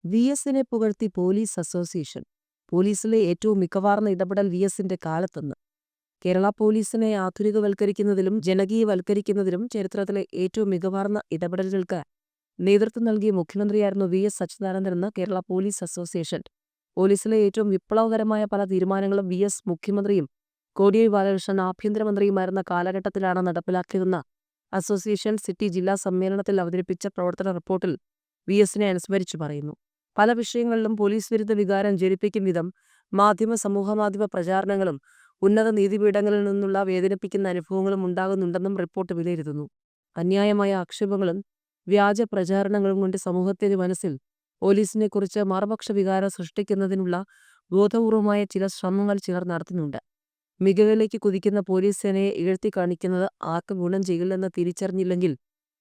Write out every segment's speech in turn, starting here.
വി.എസിനെ പുകഴ്ത്തി police association. പോലീസിലെ ഏറ്റവും മികവാർന്ന ഇടപെടൽ വി.എസിന്റെ കാലത്തെന്ന്. കേരള പോലീസിനെ ആധുനികവൽക്കരിക്കുന്നതിലും ജനകീയവൽക്കരിക്കുന്നതിലും ചരിത്രത്തിലെ ഏറ്റവും മികവാർന്ന ഇടപെടലുകൾക്ക് നേതൃത്വം നൽകിയ മുഖ്യമന്ത്രിയായിരുന്നു വി.എസ്. അച്യുതാനന്ദനെന്ന് കേരള പോലീസ് അസോസിയേഷൻ. പോലീസിലെ ഏറ്റവും വിപ്ലവകരമായ പല തീരുമാനങ്ങളും വി.എസ്. മുഖ്യമന്ത്രിയും കോടിയേരി ബാലകൃഷ്ണൻ ആഭ്യന്തരമന്ത്രിയുമായിരുന്ന കാലഘട്ടത്തിലാണ് നടപ്പിലാക്കിയതെന്ന് അസോസിയേഷൻ സിറ്റി ജില്ലാ സമ്മേളനത്തിൽ അവതരിപ്പിച്ച പ്രവർത്തന റിപ്പോർട്ടിൽ വി.എസിനെ അനുസ്മരിച്ചു പറയുന്നു. പല വിഷയങ്ങളിലും പോലീസ് വിരുദ്ധ വികാരം ജ്വലിപ്പിക്കും വിധം സമൂഹമാധ്യമ പ്രചാരണങ്ങളും ഉന്നത നീതിപീഠങ്ങളിൽ നിന്നുള്ള വേദനിപ്പിക്കുന്ന അനുഭവങ്ങളും ഉണ്ടാകുന്നുണ്ടെന്നും റിപ്പോർട്ട് വിലയിരുത്തുന്നു. അന്യായമായ ആക്ഷേപങ്ങളും വ്യാജ പ്രചാരണങ്ങളും കൊണ്ട് സമൂഹത്തിന്റെ മനസ്സിൽ പോലീസിനെക്കുറിച്ച് മറുപക്ഷ വികാരം സൃഷ്ടിക്കുന്നതിനുള്ള ബോധപൂർവമായ ചില ശ്രമങ്ങൾ ചിലർ നടത്തുന്നുണ്ട്. മികവിലേക്ക് കുതിക്കുന്ന പോലീസ് സേനയെ ഇകഴ്ത്തിക്കാണിക്കുന്നത് ആർക്കും ഗുണം ചെയ്യില്ലെന്ന് തിരിച്ചറിഞ്ഞില്ലെങ്കിൽ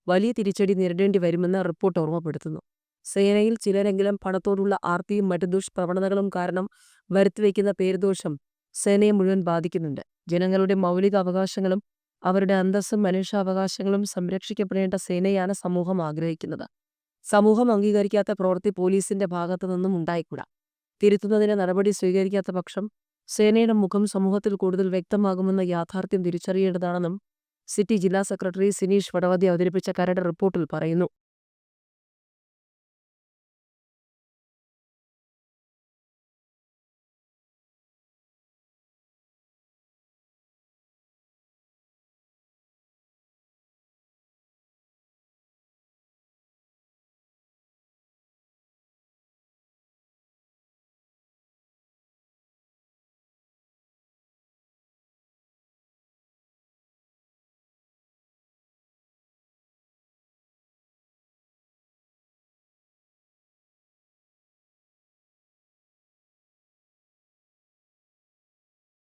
വലിയ തിരിച്ചടി നേരിടേണ്ടി വരുമെന്ന് റിപ്പോർട്ട് ഓർമ്മപ്പെടുത്തുന്നു. സേനയിൽ ചിലരെങ്കിലും പണത്തോടുള്ള ആർത്തിയും മറ്റു ദുഷ്പ്രവണതകളും കാരണം വരുത്തിവെക്കുന്ന പേരുദോഷം സേനയെ മുഴുവൻ ബാധിക്കുന്നുണ്ട്. ജനങ്ങളുടെ മൗലിക അവകാശങ്ങളും അവരുടെ അന്തസ്സും മനുഷ്യാവകാശങ്ങളും സംരക്ഷിക്കപ്പെടേണ്ട സേനയാണ് സമൂഹം ആഗ്രഹിക്കുന്നത്. സമൂഹം അംഗീകരിക്കാത്ത പ്രവൃത്തി പോലീസിന്റെ ഭാഗത്തു നിന്നും ഉണ്ടായിക്കൂടാ. തിരുത്തുന്നതിന് നടപടി സ്വീകരിക്കാത്ത പക്ഷം സേനയുടെ മുഖം സമൂഹത്തിൽ കൂടുതൽ വ്യക്തമാകുമെന്ന യാഥാർത്ഥ്യം തിരിച്ചറിയേണ്ടതാണെന്നും സിറ്റി ജില്ലാ സെക്രട്ടറി സിനീഷ് വടവതി അവതരിപ്പിച്ച കരട് റിപ്പോർട്ടിൽ പറയുന്നു.